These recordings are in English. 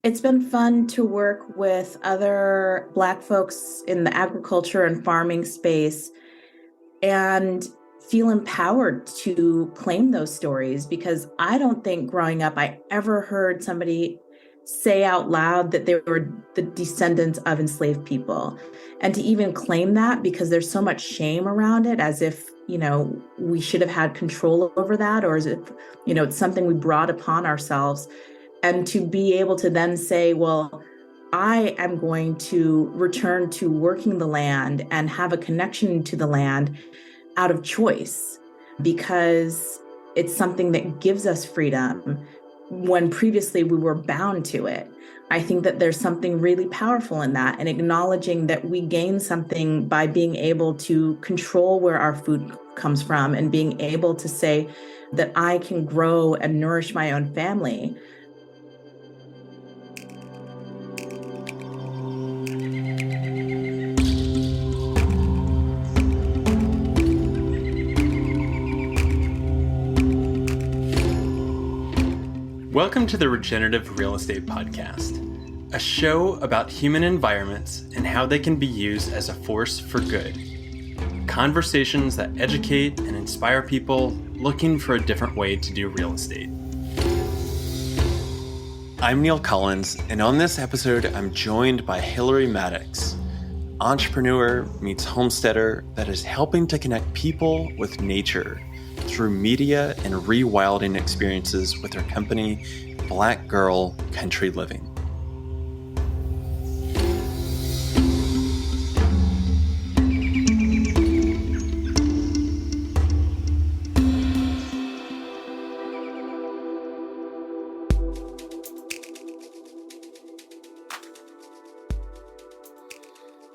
It's been fun to work with other Black folks in the agriculture and farming space and feel empowered to claim those stories because I don't think growing up I ever heard somebody say out loud that they were the descendants of enslaved people. And to even claim that because there's so much shame around it, as if, we should have had control over that, or as if, it's something we brought upon ourselves. And to be able to then say, well, I am going to return to working the land and have a connection to the land out of choice because it's something that gives us freedom when previously we were bound to it. I think that there's something really powerful in that, and acknowledging that we gain something by being able to control where our food comes from and being able to say that I can grow and nourish my own family. Welcome to the Regenerative Real Estate Podcast, a show about human environments and how they can be used as a force for good. Conversations that educate and inspire people looking for a different way to do real estate. I'm Neil Collins, and on this episode, I'm joined by Hillarie Maddox, entrepreneur meets homesteader that is helping to connect people with nature through media and rewilding experiences with her company, Black Girl Country Living.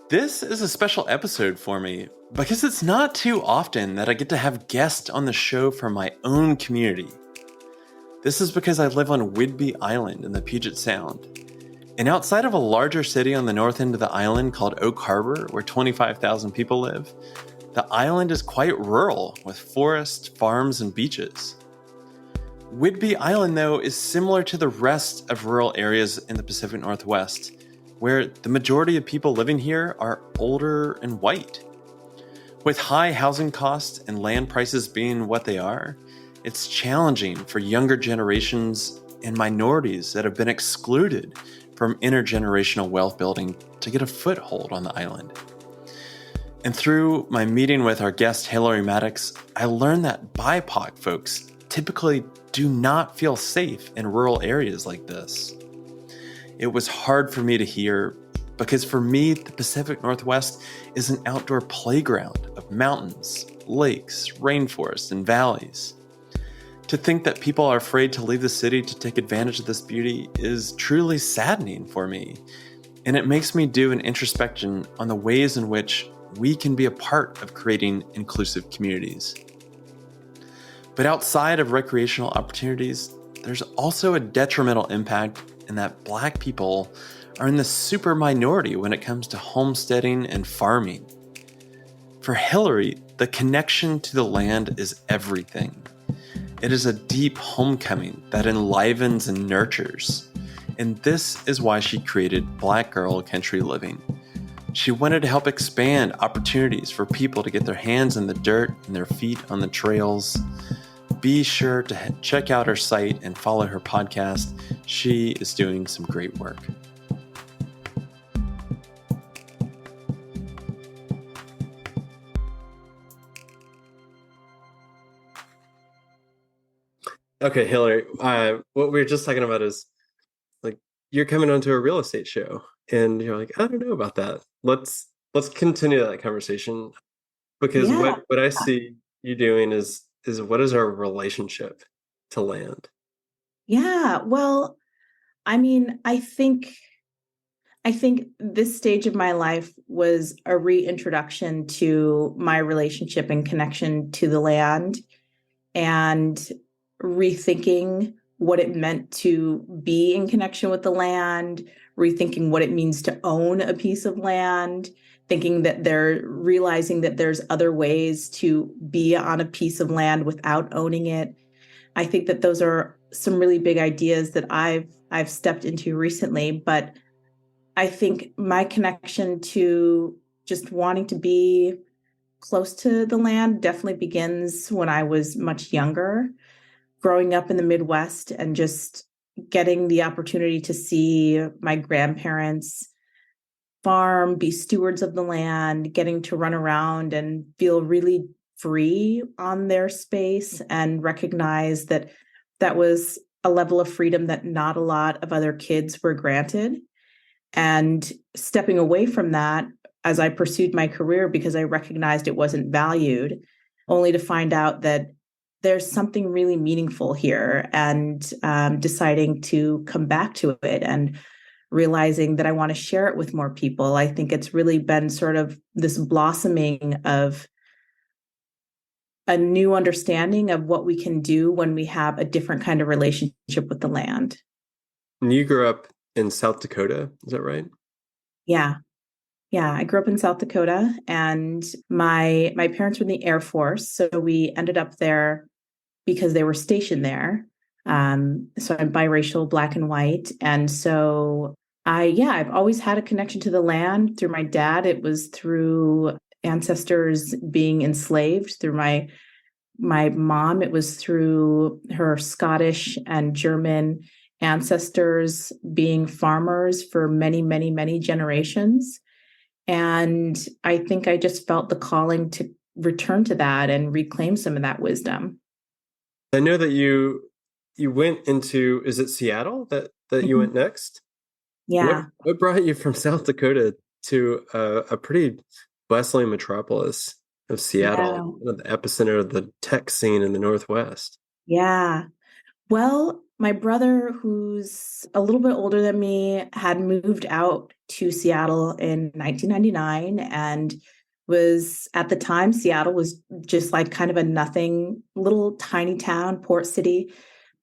This is a special episode for me because it's not too often that I get to have guests on the show from my own community. This is because I live on Whidbey Island in the Puget Sound. And outside of a larger city on the north end of the island called Oak Harbor, where 25,000 people live, the island is quite rural with forests, farms, and beaches. Whidbey Island, though, is similar to the rest of rural areas in the Pacific Northwest, where the majority of people living here are older and white. With high housing costs and land prices being what they are, it's challenging for younger generations and minorities that have been excluded from intergenerational wealth building to get a foothold on the island. And through my meeting with our guest, Hillarie Maddox, I learned that BIPOC folks typically do not feel safe in rural areas like this. It was hard for me to hear because for me, the Pacific Northwest is an outdoor playground of mountains, lakes, rainforests, and valleys. To think that people are afraid to leave the city to take advantage of this beauty is truly saddening for me, and it makes me do an introspection on the ways in which we can be a part of creating inclusive communities. But outside of recreational opportunities, there's also a detrimental impact in that Black people are in the super minority when it comes to homesteading and farming. For Hillarie, the connection to the land is everything. It is a deep homecoming that enlivens and nurtures. And this is why she created Black Girl Country Living. She wanted to help expand opportunities for people to get their hands in the dirt and their feet on the trails. Be sure to check out her site and follow her podcast. She is doing some great work. Okay, Hillarie, what we were just talking about is like you're coming onto a real estate show and you're like, I don't know about that. Let's continue that conversation because Yeah. what I see you doing is what is our relationship to land? Yeah. Well, I think this stage of my life was a reintroduction to my relationship and connection to the land and rethinking what it meant to be in connection with the land, rethinking what it means to own a piece of land, realizing that there's other ways to be on a piece of land without owning it. I think that those are some really big ideas that I've stepped into recently, but I think my connection to just wanting to be close to the land definitely begins when I was much younger, growing up in the Midwest and just getting the opportunity to see my grandparents farm, be stewards of the land, getting to run around and feel really free on their space and recognize that that was a level of freedom that not a lot of other kids were granted. And stepping away from that as I pursued my career because I recognized it wasn't valued, only to find out that there's something really meaningful here, and deciding to come back to it and realizing that I want to share it with more people. I think it's really been sort of this blossoming of a new understanding of what we can do when we have a different kind of relationship with the land. And you grew up in South Dakota, is that right? Yeah. Yeah, I grew up in South Dakota, and my parents were in the Air Force, so we ended up there because they were stationed there. So I'm biracial, black and white, and so I've always had a connection to the land through my dad. It was through ancestors being enslaved. Through my mom, it was through her Scottish and German ancestors being farmers for many, many, many generations. And I think I just felt the calling to return to that and reclaim some of that wisdom. I know that you went into, is it Seattle that you went next? Yeah. What brought you from South Dakota to a pretty bustling metropolis of Seattle, Yeah. the epicenter of the tech scene in the Northwest? Yeah. Well, my brother, who's a little bit older than me, had moved out to Seattle in 1999, and was at the time, Seattle was just like kind of a nothing little tiny town, port city.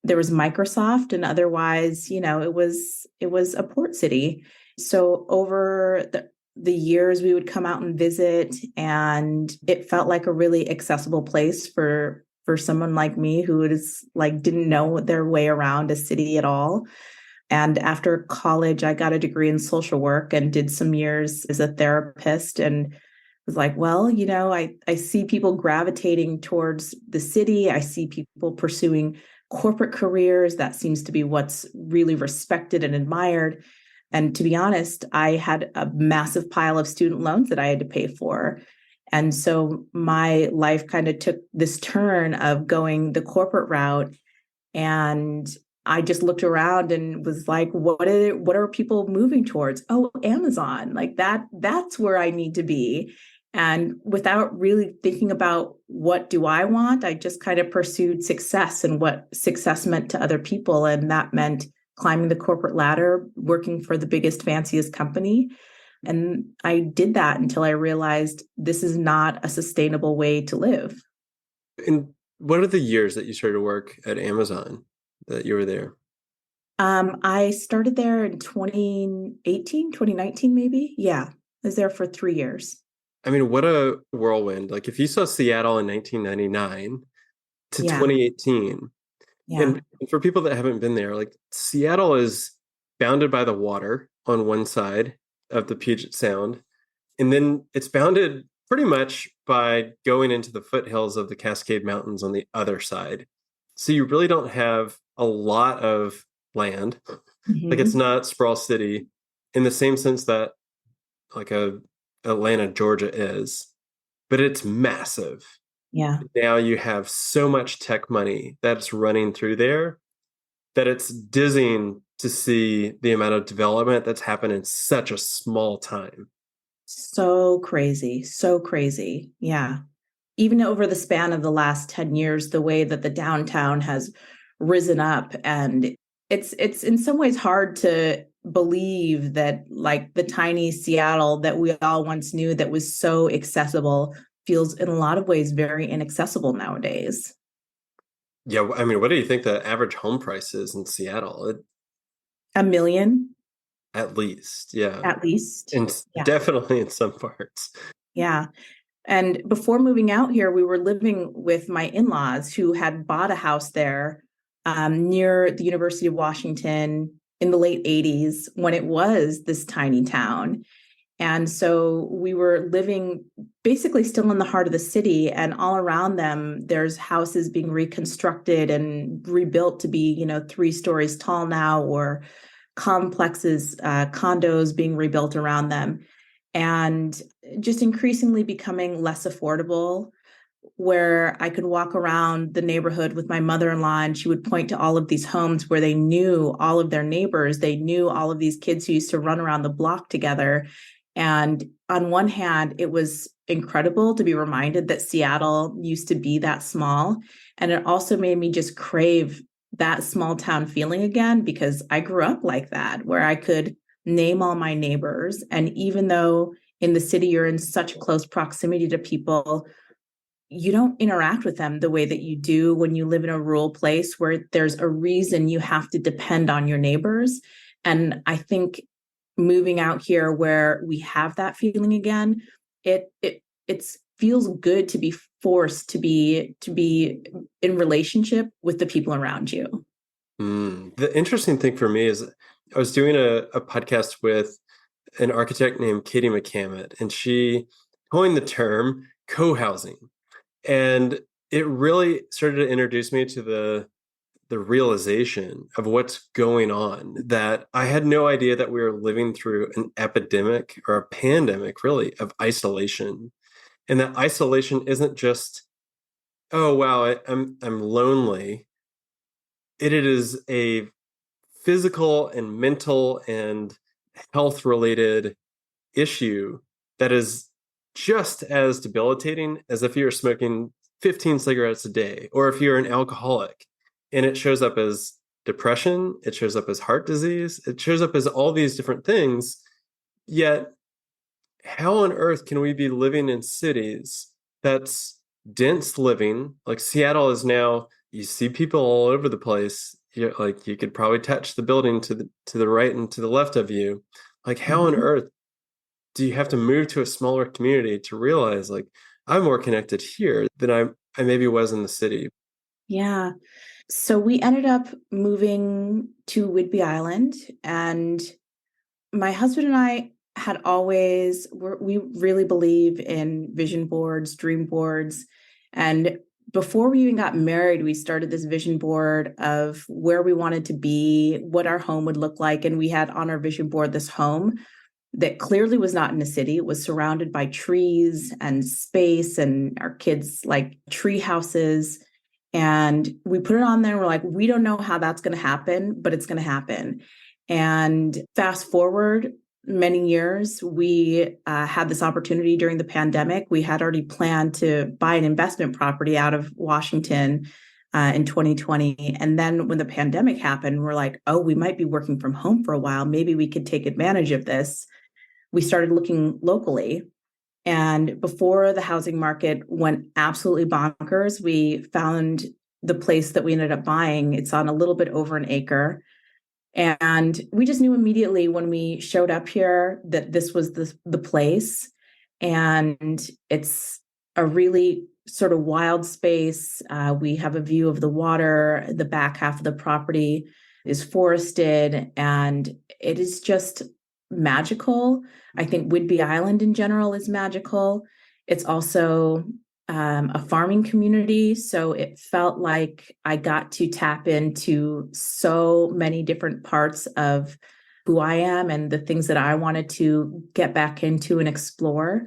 There was Microsoft, and otherwise, it was a port city. So over the years, we would come out and visit, and it felt like a really accessible place for someone like me who is like didn't know their way around a city at all. And after college, I got a degree in social work and did some years as a therapist, and was like, well, I see people gravitating towards the city. I see people pursuing corporate careers. That seems to be what's really respected and admired. And to be honest, I had a massive pile of student loans that I had to pay for. And so my life kind of took this turn of going the corporate route. And I just looked around and was like, what are people moving towards? Oh, Amazon. Like that's where I need to be. And without really thinking about what do I want, I just kind of pursued success and what success meant to other people. And that meant climbing the corporate ladder, working for the biggest, fanciest company. And I did that until I realized this is not a sustainable way to live. And what are the years that you started to work at Amazon that you were there? I started there in 2018, 2019, maybe. Yeah, I was there for 3 years. I mean, what a whirlwind. Like if you saw Seattle in 1999 to Yeah. 2018, Yeah. and for people that haven't been there, like Seattle is bounded by the water on one side of the Puget Sound, and then it's bounded pretty much by going into the foothills of the Cascade Mountains on the other side. So you really don't have a lot of land. Like it's Mhm. not sprawl city in the same sense that like a Atlanta, Georgia is, but it's massive. Yeah. Now you have so much tech money that's running through there that it's dizzying to see the amount of development that's happened in such a small time. So crazy. So crazy. Yeah. Even over the span of the last 10 years, the way that the downtown has risen up, and it's in some ways hard to believe that like the tiny Seattle that we all once knew that was so accessible feels in a lot of ways very inaccessible nowadays. Yeah, I mean, what do you think the average home price is in Seattle? $1 million At least, yeah. at least. And Yeah. definitely in some parts. Yeah. And before moving out here, we were living with my in-laws who had bought a house there near the University of Washington in the late 80s when it was this tiny town. And so we were living basically still in the heart of the city, and all around them, there's houses being reconstructed and rebuilt to be, 3 stories tall now, or complexes, condos being rebuilt around them, and just increasingly becoming less affordable, where I could walk around the neighborhood with my mother-in-law and she would point to all of these homes where they knew all of their neighbors. They knew all of these kids who used to run around the block together. And on one hand, it was incredible to be reminded that Seattle used to be that small. And it also made me just crave that small town feeling again, because I grew up like that, where I could name all my neighbors. And even though in the city you're in such close proximity to people, you don't interact with them the way that you do when you live in a rural place where there's a reason you have to depend on your neighbors. And I think moving out here where we have that feeling again, it feels good to be forced to be in relationship with the people around you. The interesting thing for me is I was doing a podcast with an architect named Katie McCammett, and she coined the term co-housing. And it really started to introduce me to the realization of what's going on, that I had no idea that we were living through an epidemic or a pandemic, really, of isolation. And that isolation isn't just, oh, wow, I'm lonely. It is a physical and mental and health related issue that is just as debilitating as if you're smoking 15 cigarettes a day, or if you're an alcoholic. And it shows up as depression, it shows up as heart disease, it shows up as all these different things. Yet, how on earth can we be living in cities that's dense living? Like Seattle is now, you see people all over the place. Like you could probably touch the building to the right and to the left of you. Like how on earth do you have to move to a smaller community to realize, like, I'm more connected here than I maybe was in the city? Yeah. So we ended up moving to Whidbey Island, and my husband and I had always, we really believe in vision boards, dream boards. And before we even got married, we started this vision board of where we wanted to be, what our home would look like. And we had on our vision board this home that clearly was not in a city. It was surrounded by trees and space, and our kids like tree houses. And we put it on there and we're like, we don't know how that's going to happen, but it's going to happen. And fast forward many years, we had this opportunity during the pandemic. We had already planned to buy an investment property out of Washington in 2020. And then when the pandemic happened, we're like, oh, we might be working from home for a while. Maybe we could take advantage of this. We started looking locally. And before the housing market went absolutely bonkers, we found the place that we ended up buying. It's on a little bit over an acre. And we just knew immediately when we showed up here that this was the place. And it's a really sort of wild space. We have a view of the water. The back half of the property is forested, and it is just magical. I think Whidbey Island in general is magical. It's also a farming community. So it felt like I got to tap into so many different parts of who I am and the things that I wanted to get back into and explore.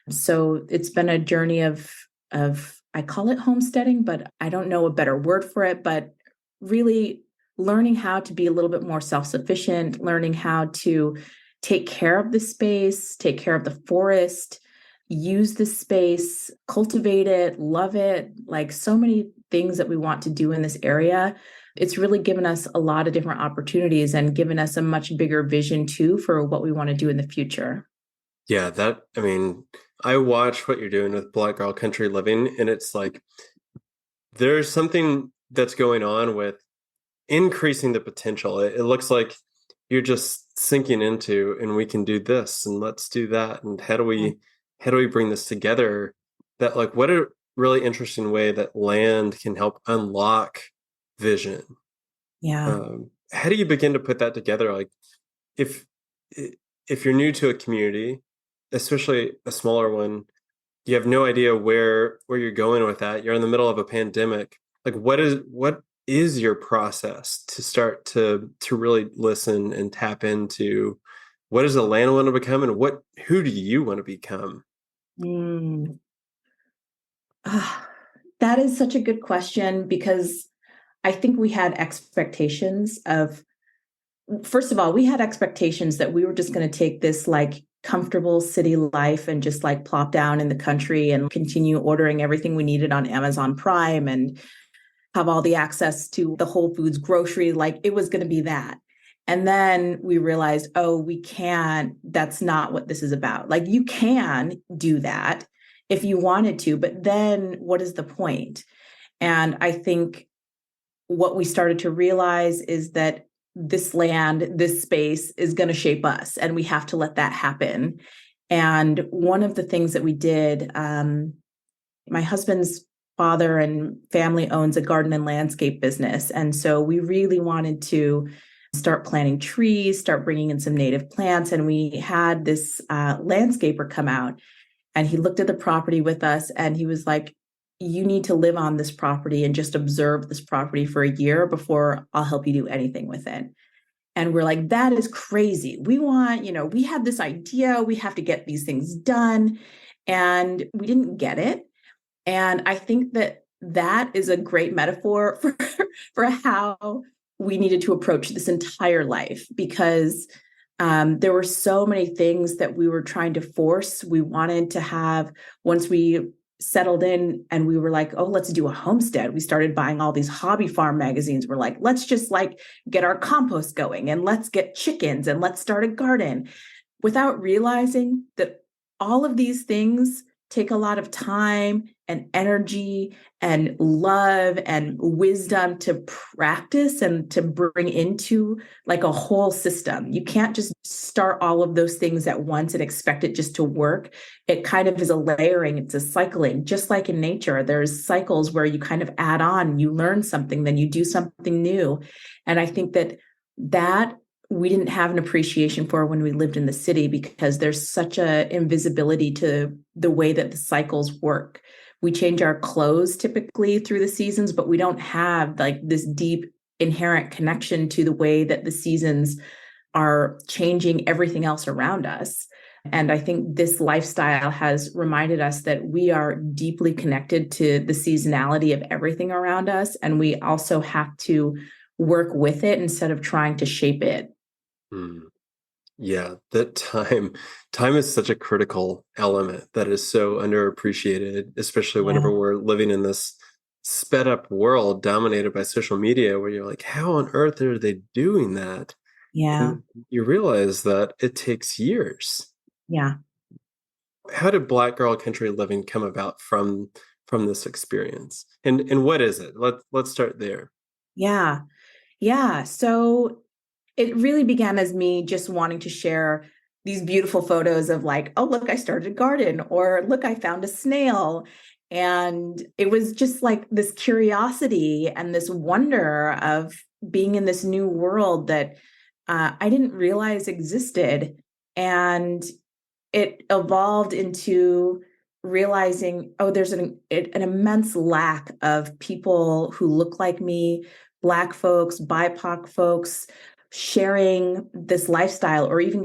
So it's been a journey of I call it homesteading, but I don't know a better word for it, but really learning how to be a little bit more self-sufficient, learning how to take care of the space, take care of the forest, use the space, cultivate it, love it, like so many things that we want to do in this area. It's really given us a lot of different opportunities and given us a much bigger vision too for what we want to do in the future. Yeah, I watch what you're doing with Black Girl Country Living, and it's like there's something that's going on with increasing the potential. It looks like you're just sinking into, and we can do this, and let's do that, and how do we bring this together? That, like, what a really interesting way that land can help unlock vision. Yeah. How do you begin to put that together? Like, if if you're new to a community, especially a smaller one, you have no idea where you're going with that. You're in the middle of a pandemic. Like, what is your process to start to really listen and tap into what does the land want to become, and who do you want to become? Mm. Ah, that is such a good question because I think we had expectations of, first of all, we had expectations that we were just going to take this like comfortable city life and just like plop down in the country and continue ordering everything we needed on Amazon Prime and have all the access to the Whole Foods grocery. Like it was going to be that. And then we realized, oh, we can't, that's not what this is about. Like you can do that if you wanted to, but then what is the point? And I think what we started to realize is that this land, this space is going to shape us, and we have to let that happen. And one of the things that we did, my husband's father and family owns a garden and landscape business. And so we really wanted to start planting trees, start bringing in some native plants. And we had this landscaper come out, and he looked at the property with us and he was like, you need to live on this property and just observe this property for a year before I'll help you do anything with it. And we're like, that is crazy. We want, we have this idea, we have to get these things done. And we didn't get it. And I think that that is a great metaphor for how we needed to approach this entire life, because there were so many things that we were trying to force. We wanted to have, once we settled in and we were like, oh, let's do a homestead. We started buying all these hobby farm magazines. We're like, let's just like get our compost going and let's get chickens and let's start a garden, without realizing that all of these things take a lot of time and energy and love and wisdom to practice and to bring into like a whole system. You can't just start all of those things at once and expect it just to work. It kind of is a layering, it's a cycling, just like in nature. There's cycles where you kind of add on, you learn something, then you do something new. And I think that we didn't have an appreciation for when we lived in the city, because there's such a invisibility to the way that the cycles work. We change our clothes typically through the seasons, but we don't have like this deep inherent connection to the way that the seasons are changing everything else around us. And I think this lifestyle has reminded us that we are deeply connected to the seasonality of everything around us. And we also have to work with it instead of trying to shape it. Hmm. Yeah, that time is such a critical element that is so underappreciated, especially whenever Yeah. we're living in this sped up world dominated by social media, where you're like, how on earth are they doing that? Yeah. And you realize that it takes years. Yeah. How did Black Girl Country Living come about from this experience? And what is it? Let's start there. Yeah. Yeah. So it really began as me just wanting to share these beautiful photos of like, oh, look, I started a garden, or look, I found a snail. And it was just like this curiosity and this wonder of being in this new world that I didn't realize existed. And it evolved into realizing, oh, there's an immense lack of people who look like me, Black folks, BIPOC folks, sharing this lifestyle, or even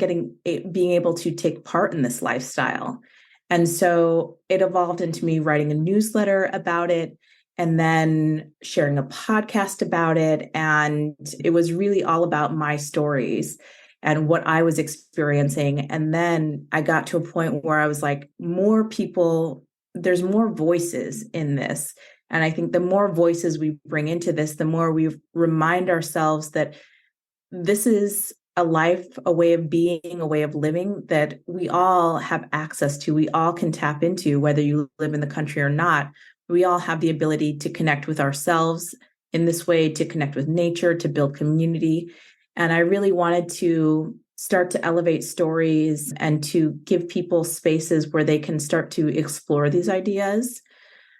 being able to take part in this lifestyle. And so it evolved into me writing a newsletter about it, and then sharing a podcast about it. And it was really all about my stories and what I was experiencing. And then I got to a point where I was like, more people, there's more voices in this. And I think the more voices we bring into this, the more we remind ourselves that this is a life, a way of being, a way of living that we all have access to. We all can tap into, whether you live in the country or not. We all have the ability to connect with ourselves in this way, to connect with nature, to build community. And I really wanted to start to elevate stories and to give people spaces where they can start to explore these ideas.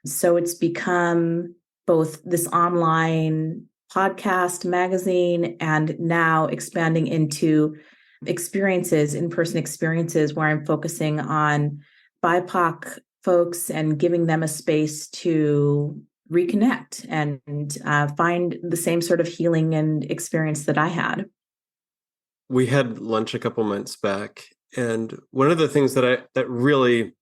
So it's become both this online podcast, magazine, and now expanding into experiences, in-person experiences where I'm focusing on BIPOC folks and giving them a space to reconnect and find the same sort of healing and experience that I had. We had lunch a couple months back, and one of the things that really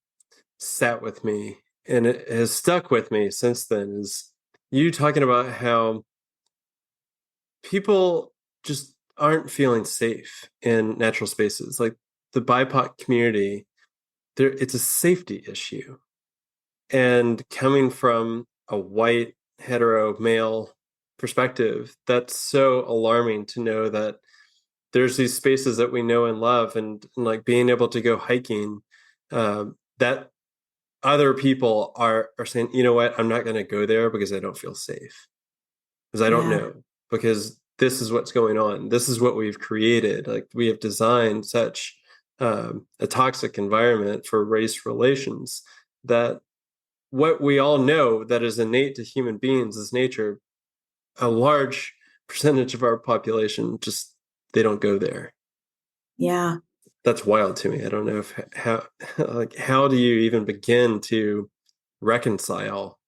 sat with me and it has stuck with me since then is you talking about how people just aren't feeling safe in natural spaces. Like the BIPOC community, it's a safety issue. And coming from a white, hetero, male perspective, that's so alarming to know that there's these spaces that we know and love, and like being able to go hiking, that other people are saying, you know what, I'm not going to go there because I don't feel safe, because I don't Yeah. know, because this is what's going on. This is what we've created. Like we have designed such a toxic environment for race relations that what we all know that is innate to human beings is nature. A large percentage of our population just they don't go there. Yeah. That's wild to me. I don't know if how like how do you even begin to reconcile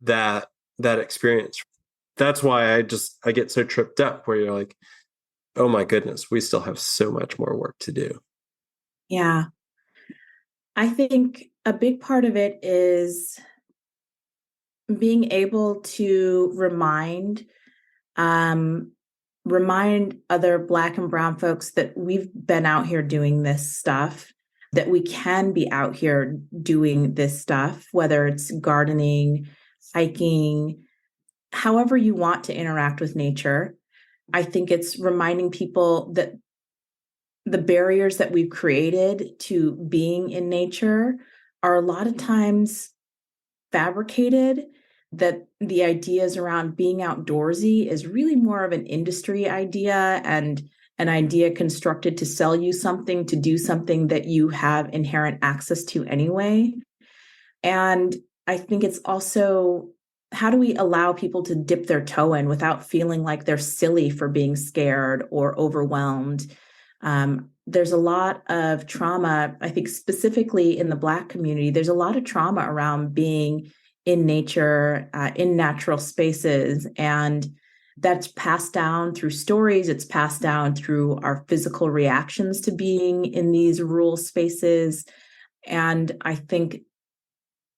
that experience? That's why I get so tripped up where you're like, oh my goodness, we still have so much more work to do. Yeah. I think a big part of it is being able to um, remind other Black and Brown folks that we've been out here doing this stuff, that we can be out here doing this stuff, whether it's gardening, hiking, however you want to interact with nature. I think it's reminding people that the barriers that we've created to being in nature are a lot of times fabricated, that the ideas around being outdoorsy is really more of an industry idea and an idea constructed to sell you something, to do something that you have inherent access to anyway. And I think it's also, how do we allow people to dip their toe in without feeling like they're silly for being scared or overwhelmed? There's a lot of trauma, I think specifically in the Black community, there's a lot of trauma around being in nature, in natural spaces. And that's passed down through stories. It's passed down through our physical reactions to being in these rural spaces. And I think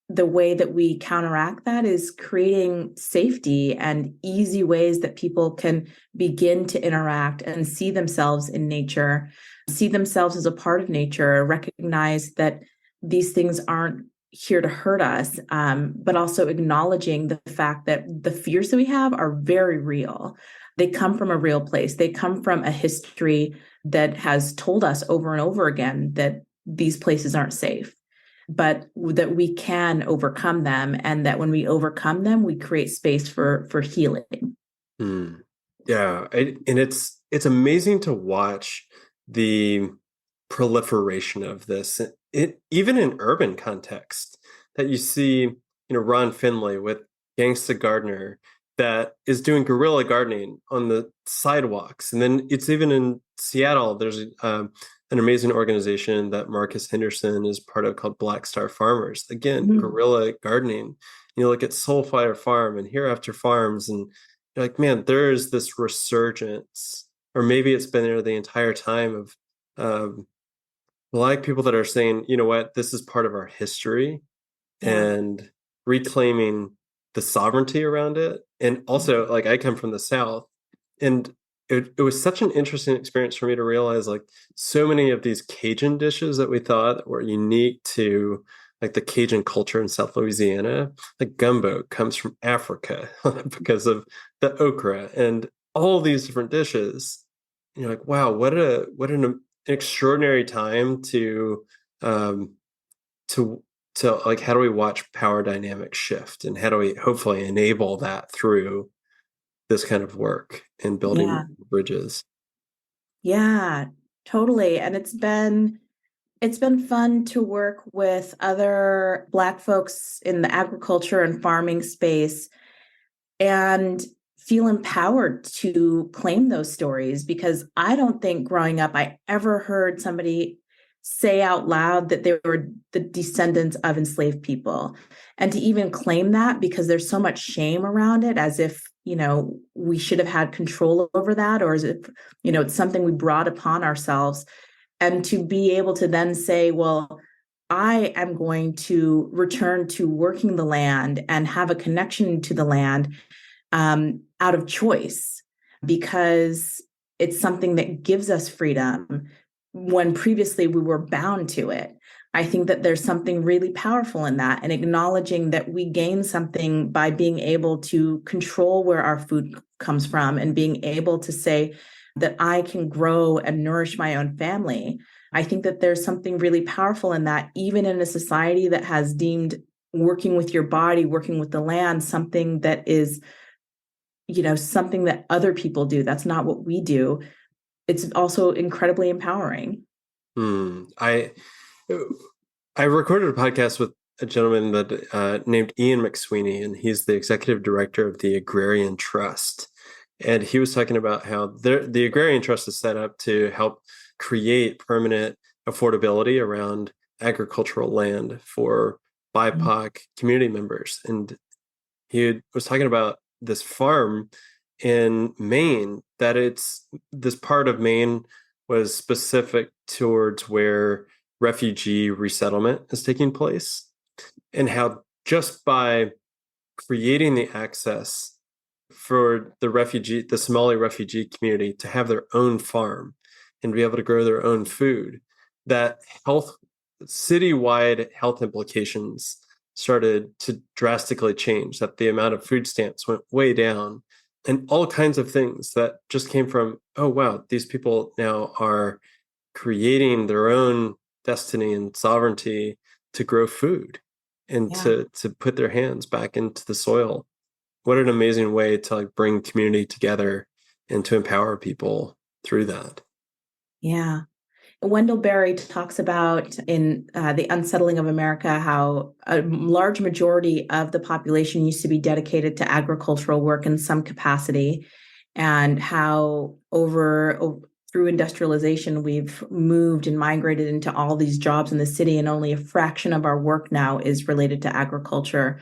the way that we counteract that is creating safety and easy ways that people can begin to interact and see themselves in nature, see themselves as a part of nature, recognize that these things aren't here to hurt us, but also acknowledging the fact that the fears that we have are very real. They come from a real place. They come from a history that has told us over and over again that these places aren't safe, but that we can overcome them, and that when we overcome them, we create space for healing. Yeah, and it's amazing to watch the proliferation of this. It even in urban context that you see, Ron Finley with Gangsta Gardener that is doing guerrilla gardening on the sidewalks, and then it's even in Seattle. There's an amazing organization that Marcus Henderson is part of called Black Star Farmers. Again, guerrilla gardening. You look at Soulfire Farm and Hereafter Farms, and you're like, man, there is this resurgence, or maybe it's been there the entire time of Black people that are saying, you know what, this is part of our history, and reclaiming the sovereignty around it. And also, like, I come from the South, and it was such an interesting experience for me to realize, like, so many of these Cajun dishes that we thought were unique to like the Cajun culture in South Louisiana, like gumbo comes from Africa because of the okra and all these different dishes. And you're like, wow, what an extraordinary time um, to like, how do we watch power dynamics shift, and how do we hopefully enable that through this kind of work and building bridges? Yeah, totally. And it's been fun to work with other Black folks in the agriculture and farming space and feel empowered to claim those stories, because I don't think growing up I ever heard somebody say out loud that they were the descendants of enslaved people. And to even claim that, because there's so much shame around it, as if, we should have had control over that, or as if, it's something we brought upon ourselves. And to be able to then say, well, I am going to return to working the land and have a connection to the land out of choice, because it's something that gives us freedom when previously we were bound to it. I think that there's something really powerful in that, and acknowledging that we gain something by being able to control where our food comes from, and being able to say that I can grow and nourish my own family. I think that there's something really powerful in that, even in a society that has deemed working with your body, working with the land, something that is, something that other people do. That's not what we do. It's also incredibly empowering. I recorded a podcast with a gentleman that named Ian McSweeney, and he's the executive director of the Agrarian Trust. And he was talking about how the Agrarian Trust is set up to help create permanent affordability around agricultural land for BIPOC community members. And he was talking about this farm in Maine, that this part of Maine was specific towards where refugee resettlement is taking place, and how just by creating the access for the Somali refugee community to have their own farm and be able to grow their own food, that citywide health implications started to drastically change, that the amount of food stamps went way down, and all kinds of things that just came from, oh, wow, these people now are creating their own destiny and sovereignty to grow food and to put their hands back into the soil. What an amazing way to bring community together and to empower people through that. Yeah. Wendell Berry talks about in The Unsettling of America how a large majority of the population used to be dedicated to agricultural work in some capacity, and how through industrialization, we've moved and migrated into all these jobs in the city, and only a fraction of our work now is related to agriculture.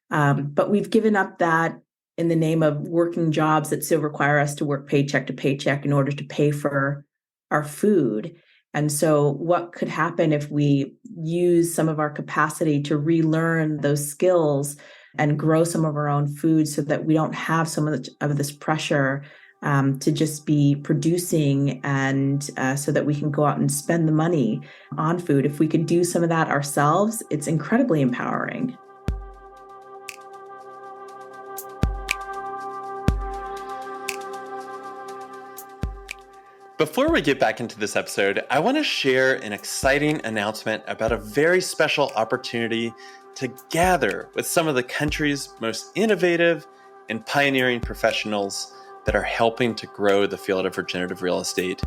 But we've given up that in the name of working jobs that still require us to work paycheck to paycheck in order to pay for our food. And so what could happen if we use some of our capacity to relearn those skills and grow some of our own food, so that we don't have some of this pressure to just be producing, and so that we can go out and spend the money on food. If we could do some of that ourselves, it's incredibly empowering. Before we get back into this episode, I want to share an exciting announcement about a very special opportunity to gather with some of the country's most innovative and pioneering professionals that are helping to grow the field of regenerative real estate.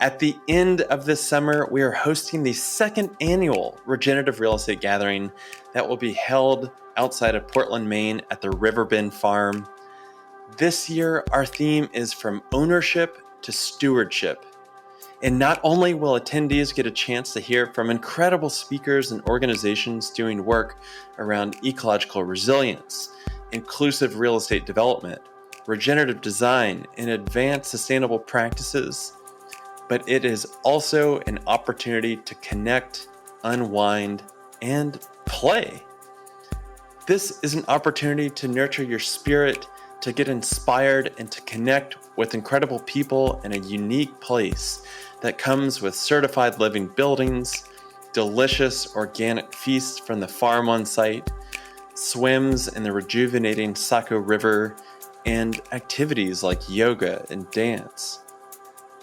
At the end of this summer, we are hosting the second annual Regenerative Real Estate Gathering that will be held outside of Portland, Maine at the Riverbend Farm. This year, our theme is From Ownership to Stewardship. And not only will attendees get a chance to hear from incredible speakers and organizations doing work around ecological resilience, inclusive real estate development, regenerative design, and advanced sustainable practices, but it is also an opportunity to connect, unwind, and play. This is an opportunity to nurture your spirit, to get inspired, and to connect with incredible people in a unique place that comes with certified living buildings, delicious organic feasts from the farm on site, swims in the rejuvenating Saco River, and activities like yoga and dance.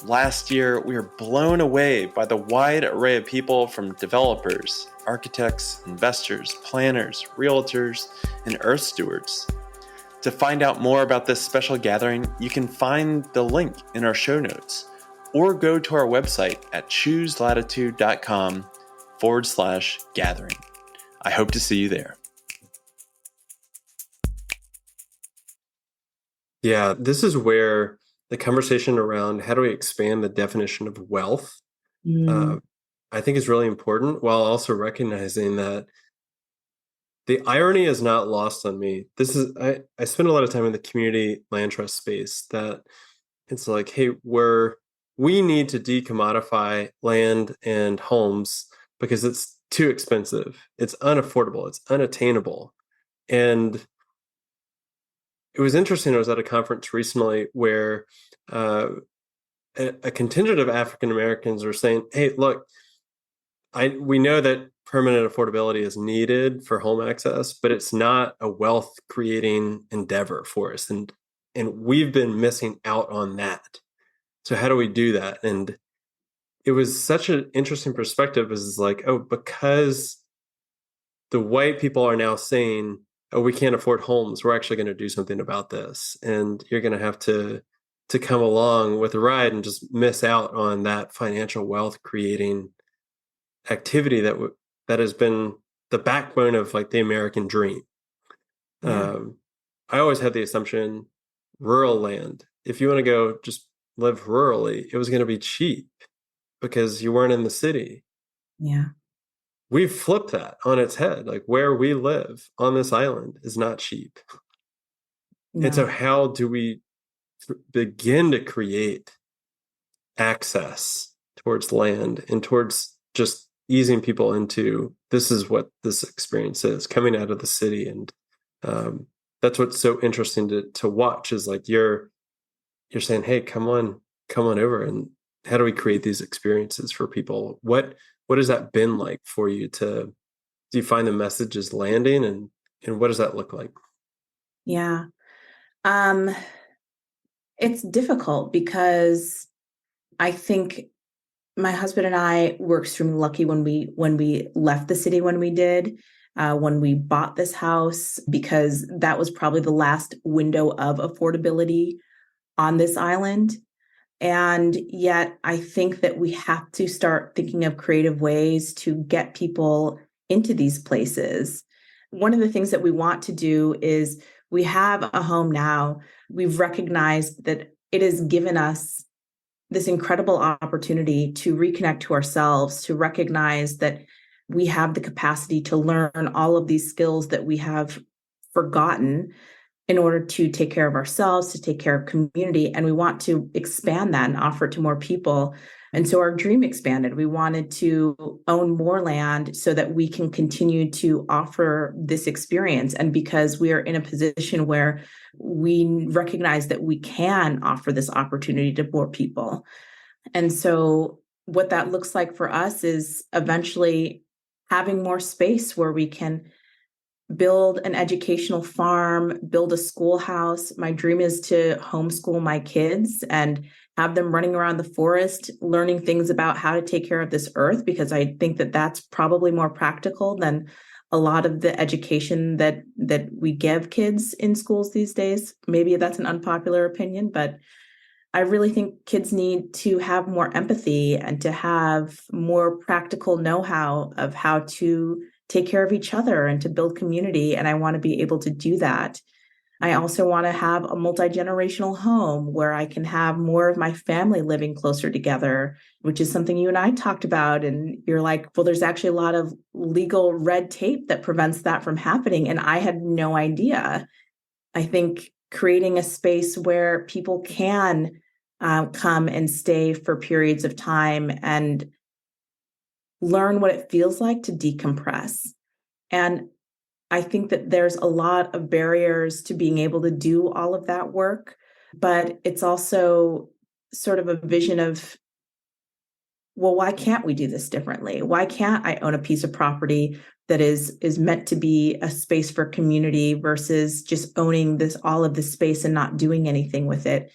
Last year, we were blown away by the wide array of people, from developers, architects, investors, planners, realtors, and earth stewards. To find out more about this special gathering, you can find the link in our show notes, or go to our website at chooselatitude.com/gathering. I hope to see you there. Yeah, this is where the conversation around how do we expand the definition of wealth, uh, Mm, I think is really important, while also recognizing that the irony is not lost on me. I spend a lot of time in the community land trust space that it's like, hey, we need to decommodify land and homes because it's too expensive. It's unaffordable. It's unattainable. And it was interesting. I was at a conference recently where uh, a contingent of African Americans were saying, "Hey, look, we know that permanent affordability is needed for home access, but it's not a wealth creating endeavor for us, and we've been missing out on that. So how do we do that?" And it was such an interesting perspective. Is like, oh, because the white people are now saying, "Oh, we can't afford homes. We're actually going to do something about this, and you're going to have to come along with the ride and just miss out on that financial wealth creating activity that has been the backbone of like the American dream." yeah, I always had the assumption rural land, if you want to go just live rurally, it was going to be cheap because you weren't in the city. yeah, We've flipped that on its head. Like where we live on this island is not cheap. And so, no, how do we begin to create access towards land and towards just easing people into this is what this experience is coming out of the city? And um, that's what's so interesting to watch is like you're saying, hey, come on over, and how do we create these experiences for people? What has that been like for you to do you find the messages landing, and what does that look like? yeah. Um, it's difficult because I think my husband and I were extremely lucky when we left the city when we did, when we bought this house, because that was probably the last window of affordability on this island. And yet, I think that we have to start thinking of creative ways to get people into these places. One of the things that we want to do is we have a home now. We've recognized that it has given us this incredible opportunity to reconnect to ourselves, to recognize that we have the capacity to learn all of these skills that we have forgotten in order to take care of ourselves, to take care of community. And we want to expand that and offer it to more people. And so our dream expanded. We wanted to own more land so that we can continue to offer this experience. And because we are in a position where we recognize that we can offer this opportunity to more people. And so what that looks like for us is eventually having more space where we can build an educational farm, build a schoolhouse. My dream is to homeschool my kids and have them running around the forest, learning things about how to take care of this earth, because I think that that's probably more practical than a lot of the education that we give kids in schools these days. Maybe that's an unpopular opinion, but I really think kids need to have more empathy and to have more practical know-how of how to take care of each other and to build community. And I want to be able to do that. I also want to have a multi-generational home where I can have more of my family living closer together, which is something you and I talked about. And you're like, well, there's actually a lot of legal red tape that prevents that from happening. And I had no idea. I think creating a space where people can come and stay for periods of time and learn what it feels like to decompress. And I think that there's a lot of barriers to being able to do all of that work, but it's also sort of a vision of, well, why can't we do this differently? Why can't I own a piece of property that is meant to be a space for community versus just owning this all of this space and not doing anything with it?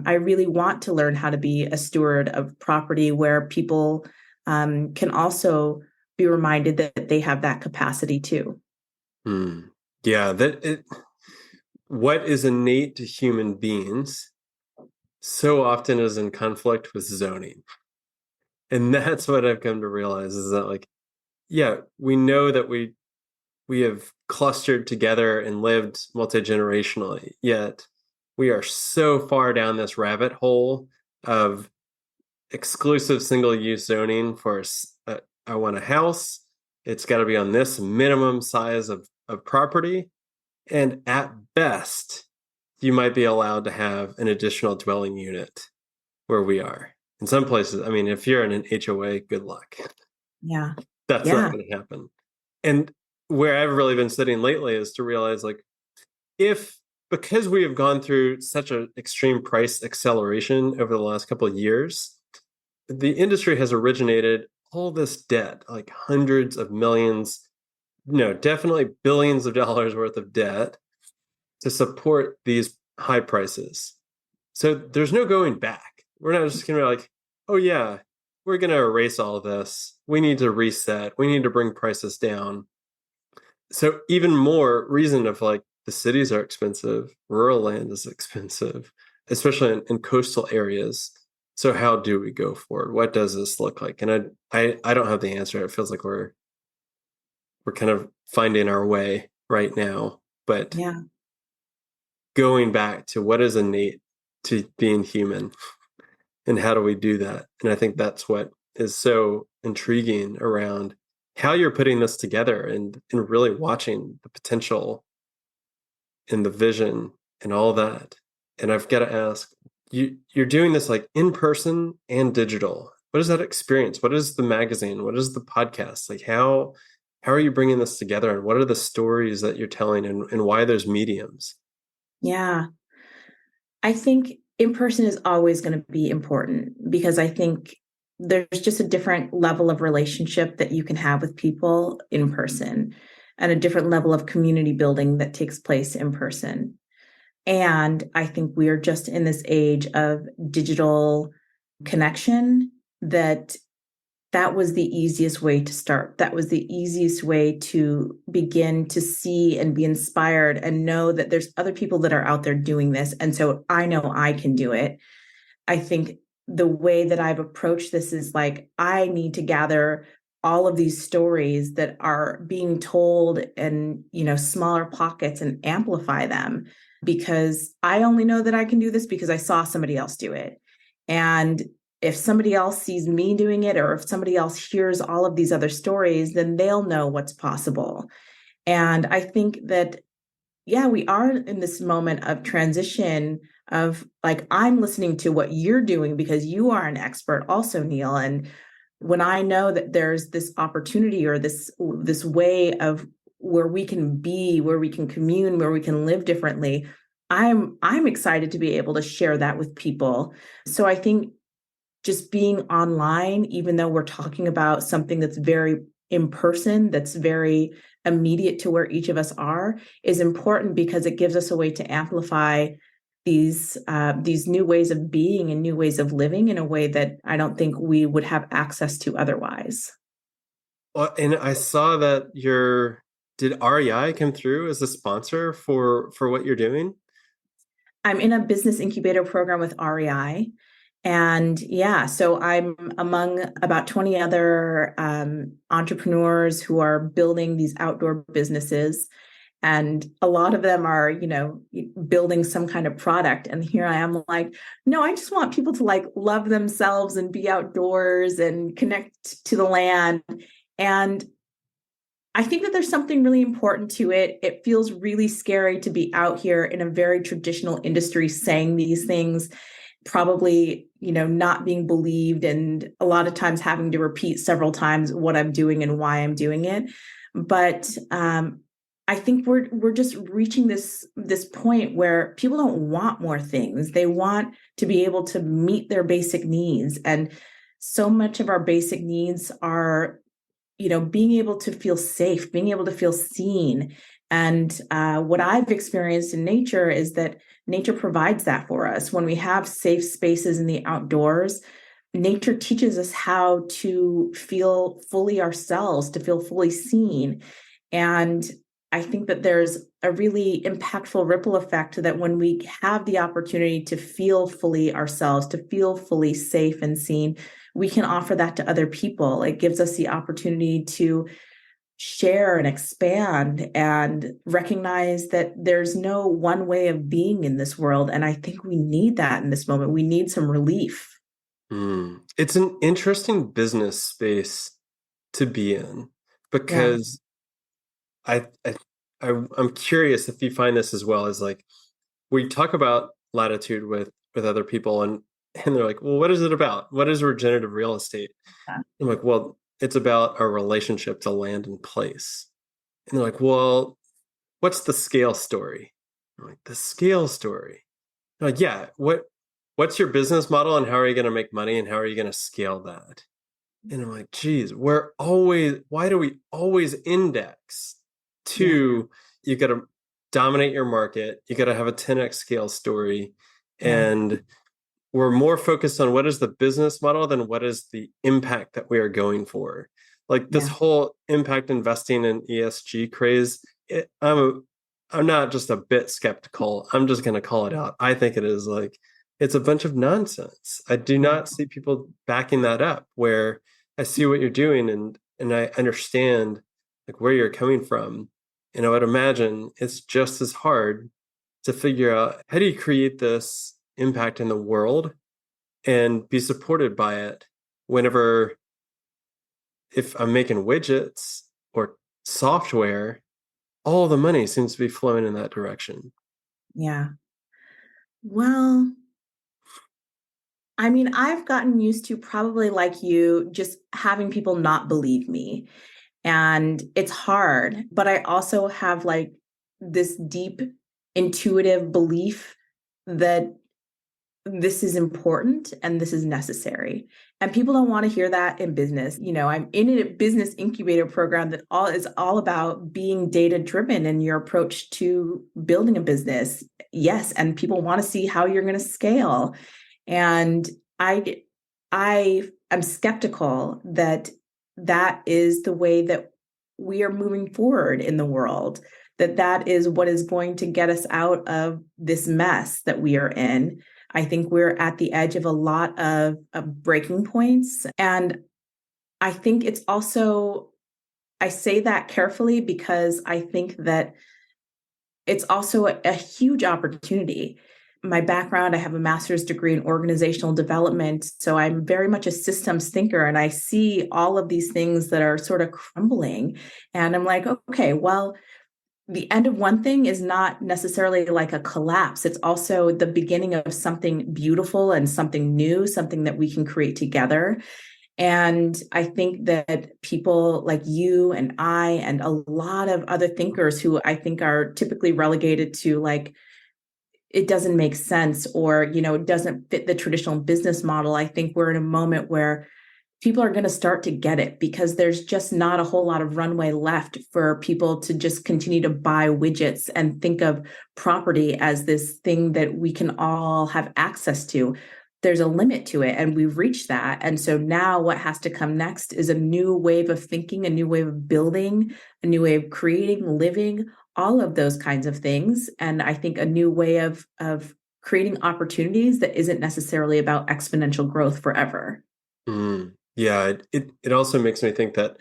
I really want to learn how to be a steward of property where people can also be reminded that they have that capacity too. Hmm. Yeah, what is innate to human beings so often is in conflict with zoning. And that's what I've come to realize is that like, yeah, we know that we have clustered together and lived multi-generationally, yet we are so far down this rabbit hole of exclusive single-use zoning for I want a house. It's got to be on this minimum size of property. And at best, you might be allowed to have an additional dwelling unit where we are. In some places, I mean, if you're in an HOA, good luck. Yeah. That's Yeah. not going to happen. And where I've really been sitting lately is to realize, like, because we have gone through such an extreme price acceleration over the last couple of years, the industry has originated all this debt, like hundreds of millions, definitely billions of dollars worth of debt to support these high prices. So there's no going back. We're not just going to be like, oh yeah, we're going to erase all of this. We need to reset. We need to bring prices down. So even more reason of like, the cities are expensive, rural land is expensive, especially in coastal areas. So how do we go forward? What does this look like? And I don't have the answer. It feels like we're kind of finding our way right now. But Yeah. going back to what is innate to being human and how do we do that? And I think that's what is so intriguing around how you're putting this together and really watching the potential and the vision and all that. And I've got to ask, you're doing this like in person and digital. What is that experience? What is the magazine? What is the podcast? Like how are you bringing this together? And what are the stories that you're telling and why those mediums? Yeah. I think in person is always going to be important because I think there's just a different level of relationship that you can have with people in person and a different level of community building that takes place in person. And I think we are just in this age of digital connection that was the easiest way to start. That was the easiest way to begin to see and be inspired and know that there's other people that are out there doing this. And so I know I can do it. I think the way that I've approached this is like, I need to gather all of these stories that are being told in, smaller pockets and amplify them, because I only know that I can do this because I saw somebody else do it. And if somebody else sees me doing it, or if somebody else hears all of these other stories, then they'll know what's possible. And I think that, yeah, we are in this moment of transition of like, I'm listening to what you're doing because you are an expert also, Neil. And when I know that there's this opportunity or this way of where we can be, where we can commune, where we can live differently, I'm excited to be able to share that with people. So I think just being online, even though we're talking about something that's very in person, that's very immediate to where each of us are, is important because it gives us a way to amplify these new ways of being and new ways of living in a way that I don't think we would have access to otherwise. Well, and I saw that did REI come through as a sponsor for what you're doing? I'm in a business incubator program with REI. And yeah, so I'm among about 20 other entrepreneurs who are building these outdoor businesses. And a lot of them are, building some kind of product. And here I am like, no, I just want people to like love themselves and be outdoors and connect to the land. And I think that there's something really important to it. It feels really scary to be out here in a very traditional industry saying these things, probably, not being believed, and a lot of times having to repeat several times what I'm doing and why I'm doing it. But I think we're just reaching this point where people don't want more things. They want to be able to meet their basic needs. And so much of our basic needs are, being able to feel safe, being able to feel seen. And what I've experienced in nature is that nature provides that for us. When we have safe spaces in the outdoors, nature teaches us how to feel fully ourselves, to feel fully seen. And I think that there's a really impactful ripple effect that when we have the opportunity to feel fully ourselves, to feel fully safe and seen, we can offer that to other people. It gives us the opportunity to share and expand and recognize that there's no one way of being in this world. And I think we need that in this moment. We need some relief. It's an interesting business space to be in Yeah. because I, I I'm curious if you find this as well as like we talk about Latitude with other people and they're like, well, what is it about? What is regenerative real estate? Yeah. I'm like, well, it's about our relationship to land and place. And they're like, well, what's the scale story? I'm like, the scale story. They're like, yeah, what's your business model and how are you going to make money and how are you going to scale that? And I'm like, geez, why do we always index Yeah. to you got to dominate your market, you got to have a 10x scale story, Yeah. and we're more focused on what is the business model than what is the impact that we are going for. Like this Yeah. whole impact investing in ESG craze, I'm not just a bit skeptical. I'm just going to call it out. I think it is like it's a bunch of nonsense. I do Yeah. not see people backing that up where I see what you're doing and I understand like where you're coming from. And I would imagine it's just as hard to figure out how do you create this impact in the world and be supported by it whenever if I'm making widgets or software, all the money seems to be flowing in that direction. Yeah. Well, I mean, I've gotten used to probably like you, just having people not believe me. And it's hard, but I also have like this deep intuitive belief that this is important and this is necessary. And people don't want to hear that in business. I'm in a business incubator program that is all about being data driven in your approach to building a business. Yes, and people want to see how you're going to scale. And I I am skeptical that that is the way that we are moving forward in the world, that is what is going to get us out of this mess that we are in. I think we're at the edge of a lot of breaking points. And I think it's also, I say that carefully because I think that it's also a huge opportunity. My background, I have a master's degree in organizational development. So I'm very much a systems thinker and I see all of these things that are sort of crumbling. And I'm like, okay, well, the end of one thing is not necessarily like a collapse. It's also the beginning of something beautiful and something new, something that we can create together. And I think that people like you and I, and a lot of other thinkers who I think are typically relegated to like, it doesn't make sense or, it doesn't fit the traditional business model. I think we're in a moment where people are going to start to get it because there's just not a whole lot of runway left for people to just continue to buy widgets and think of property as this thing that we can all have access to. There's a limit to it, and we've reached that. And so now what has to come next is a new wave of thinking, a new wave of building, a new way of creating, living, all of those kinds of things. And I think a new way of creating opportunities that isn't necessarily about exponential growth forever. Yeah, it also makes me think that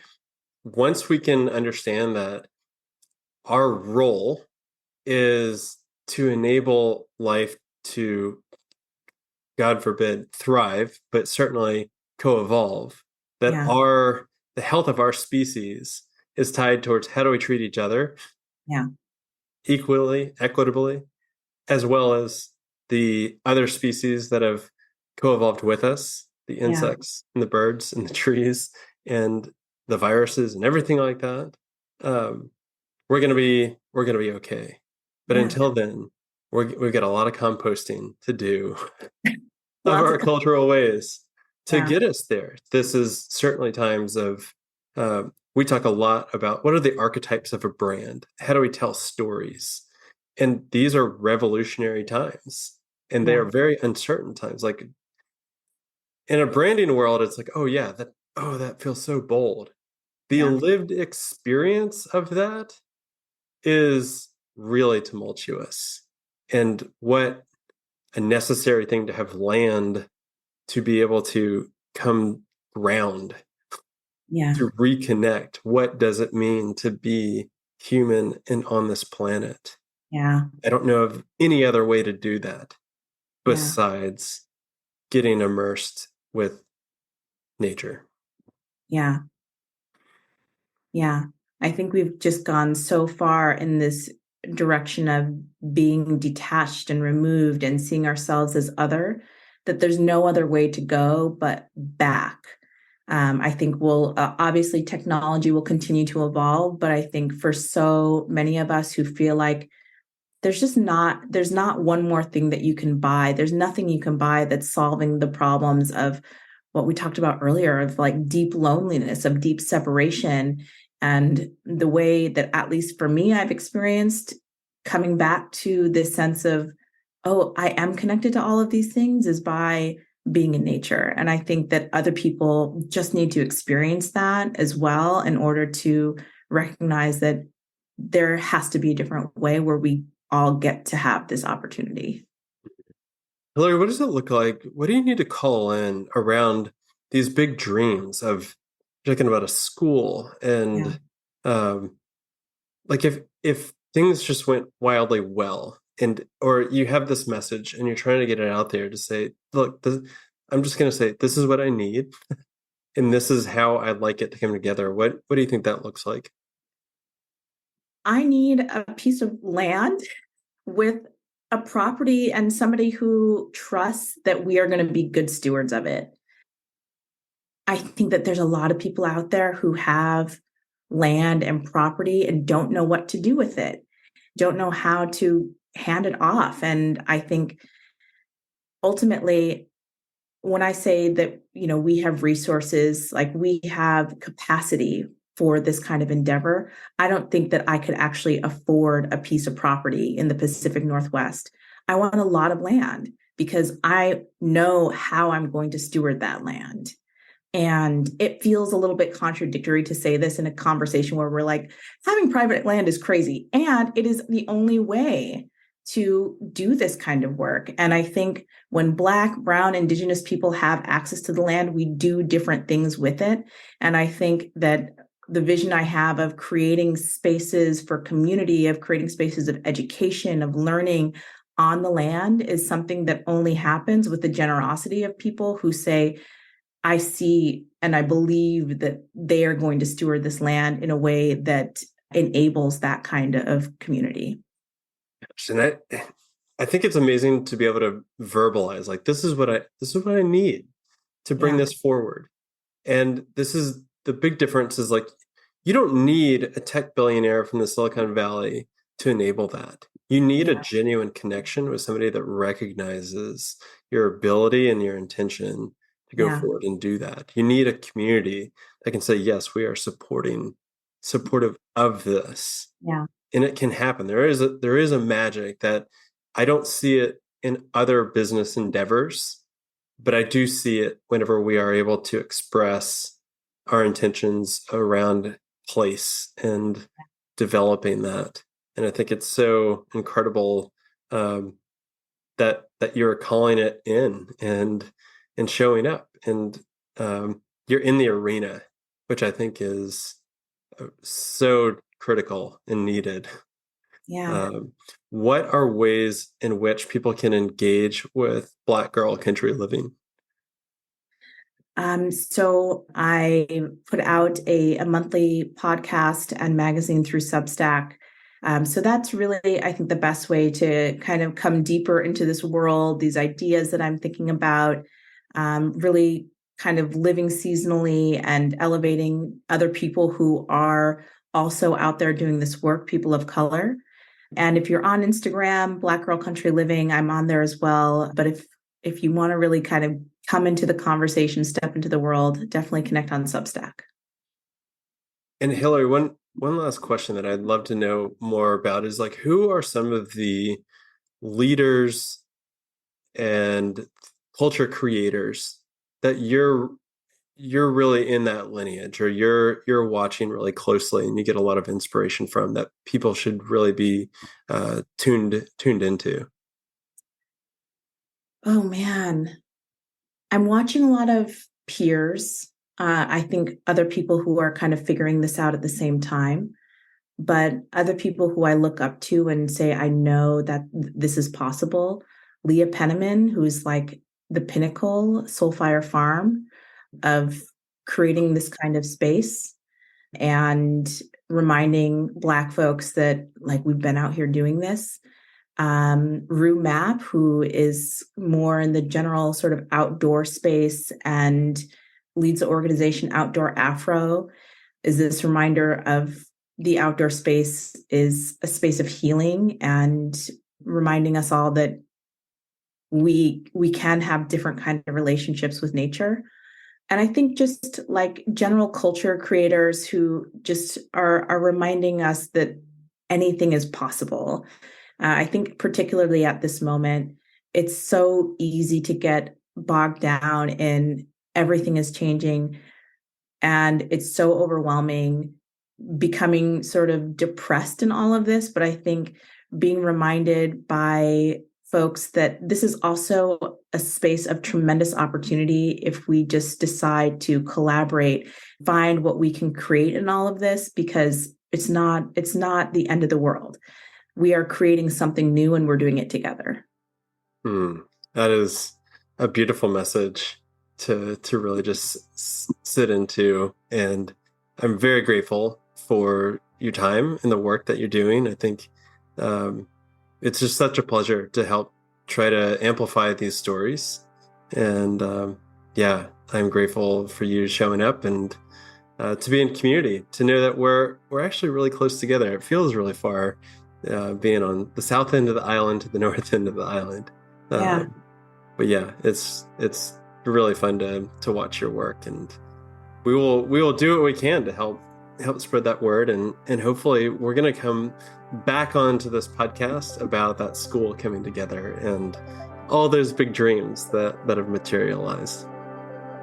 once we can understand that our role is to enable life to, God forbid, thrive, but certainly co-evolve, that Yeah. the health of our species is tied towards how do we treat each other Yeah. equally, equitably, as well as the other species that have co-evolved with us, the Yeah. insects and the birds and the trees and the viruses and everything like that. Um, we're gonna be okay. But Yeah. until then, we've got a lot of composting to do of Lots our of, cultural ways to yeah. get us there. This is certainly times of we talk a lot about what are the archetypes of a brand? How do we tell stories? And these are revolutionary times, and they Yeah. are very uncertain times. Like in a branding world, it's like, oh yeah, that feels so bold. The Yeah. lived experience of that is really tumultuous. And what a necessary thing to have land to be able to come ground Yeah. to reconnect. What does it mean to be human and on this planet? Yeah. I don't know of any other way to do that Yeah. besides getting immersed with nature. Yeah. Yeah. I think we've just gone so far in this direction of being detached and removed and seeing ourselves as other that there's no other way to go but back. I think we'll obviously technology will continue to evolve, but I think for so many of us who feel like there's not one more thing that you can buy. There's nothing you can buy that's solving the problems of what we talked about earlier of like deep loneliness, of deep separation. And the way that, at least for me, I've experienced coming back to this sense of, oh, I am connected to all of these things is by being in nature. And I think that other people just need to experience that as well in order to recognize that there has to be a different way where we all get to have this opportunity. Hillarie, what does it look like? What do you need to call in around these big dreams of talking about a school Yeah. and like if things just went wildly well and or you have this message and you're trying to get it out there to say, look, I'm just going to say this is what I need and this is how I'd like it to come together. What do you think that looks like? I need a piece of land with a property and somebody who trusts that we are going to be good stewards of it. I think that there's a lot of people out there who have land and property and don't know what to do with it, don't know how to hand it off. And I think ultimately, when I say that, we have resources, like we have capacity for this kind of endeavor, I don't think that I could actually afford a piece of property in the Pacific Northwest. I want a lot of land because I know how I'm going to steward that land. And it feels a little bit contradictory to say this in a conversation where we're like, having private land is crazy. And it is the only way to do this kind of work. And I think when Black, Brown, Indigenous people have access to the land, we do different things with it. And I think that the vision I have of creating spaces for community, of creating spaces of education, of learning on the land is something that only happens with the generosity of people who say, I see and I believe that they are going to steward this land in a way that enables that kind of community. And I think it's amazing to be able to verbalize like this is what I need to bring Yeah, this forward. And this is the big difference is like you don't need a tech billionaire from the Silicon Valley to enable that. You need a yeah, genuine connection with somebody that recognizes your ability and your intention to go yeah, forward and do that. You need a community that can say, yes, we are supportive of this. yeah, And it can happen. There is a magic that I don't see it in other business endeavors, but I do see it whenever we are able to express our intentions around place and developing that. And I think it's so incredible that you're calling it in and showing up, and you're in the arena, which I think is so critical and needed. yeah. Um, what are ways in which people can engage with Black girl country living? So I put out a monthly podcast and magazine through Substack. So that's really, I think, the best way to kind of come deeper into this world, these ideas that I'm thinking about, really kind of living seasonally and elevating other people who are also out there doing this work, people of color. And if you're on Instagram, Black Girl Country Living, I'm on there as well. But if you want to really kind of come into the conversation, step into the world, definitely connect on Substack. And Hillary, one last question that I'd love to know more about is like who are some of the leaders and culture creators that you're really in that lineage or you're watching really closely and you get a lot of inspiration from that people should really be tuned into? Oh man, I'm watching a lot of peers. I think other people who are kind of figuring this out at the same time, but other people who I look up to and say, I know that this is possible. Leah Penniman, who's like the pinnacle Soulfire Farm of creating this kind of space and reminding Black folks that like we've been out here doing this. Rue Mapp, who is more in the general sort of outdoor space and leads the organization Outdoor Afro, is this reminder of the outdoor space is a space of healing and reminding us all that we can have different kind of relationships with nature. And I think just like general culture creators who just are reminding us that anything is possible. I think particularly at this moment, it's so easy to get bogged down in everything is changing and it's so overwhelming, becoming sort of depressed in all of this. But I think being reminded by folks that this is also a space of tremendous opportunity if we just decide to collaborate, find what we can create in all of this, because it's not the end of the world. We are creating something new and we're doing it together. That is a beautiful message to really just sit into. And I'm very grateful for your time and the work that you're doing. I think it's just such a pleasure to help try to amplify these stories. And I'm grateful for you showing up and to be in community, to know that we're actually really close together. It feels really far being on the south end of the island to the north end of the island. But yeah, it's really fun to watch your work, and we will do what we can to help spread that word, and hopefully we're going to come back onto this podcast about that school coming together and all those big dreams that have materialized.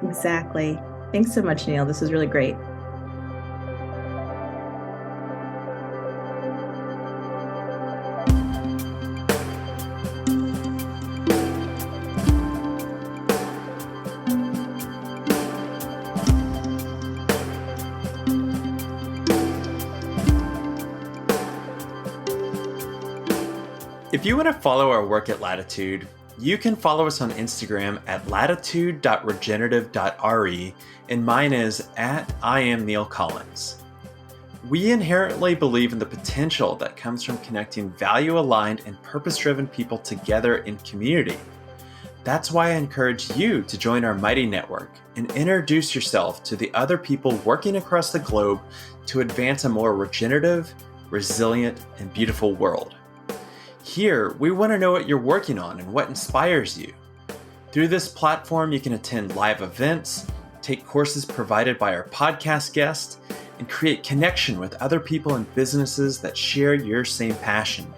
Exactly. Thanks so much, Neil. This is really great. If you want to follow our work at Latitude, you can follow us on Instagram at latitude.regenerative.re, and mine is at I am Neil Collins. We inherently believe in the potential that comes from connecting value-aligned and purpose-driven people together in community. That's why I encourage you to join our mighty network and introduce yourself to the other people working across the globe to advance a more regenerative, resilient, and beautiful world. Here, we want to know what you're working on and what inspires you. Through this platform, you can attend live events, take courses provided by our podcast guests, and create connection with other people and businesses that share your same passion.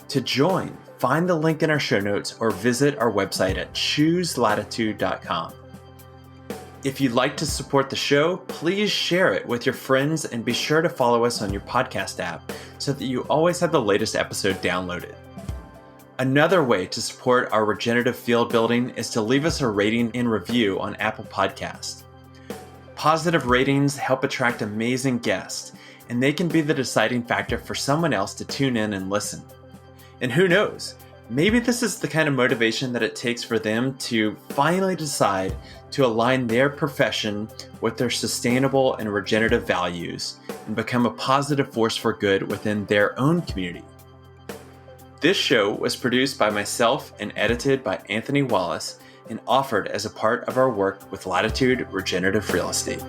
To join, find the link in our show notes or visit our website at chooselatitude.com. If you'd like to support the show, please share it with your friends and be sure to follow us on your podcast app so that you always have the latest episode downloaded. Another way to support our regenerative field building is to leave us a rating and review on Apple Podcasts. Positive ratings help attract amazing guests, and they can be the deciding factor for someone else to tune in and listen. And who knows, maybe this is the kind of motivation that it takes for them to finally decide to align their profession with their sustainable and regenerative values and become a positive force for good within their own community. This show was produced by myself and edited by Anthony Wallace and offered as a part of our work with Latitude Regenerative Real Estate.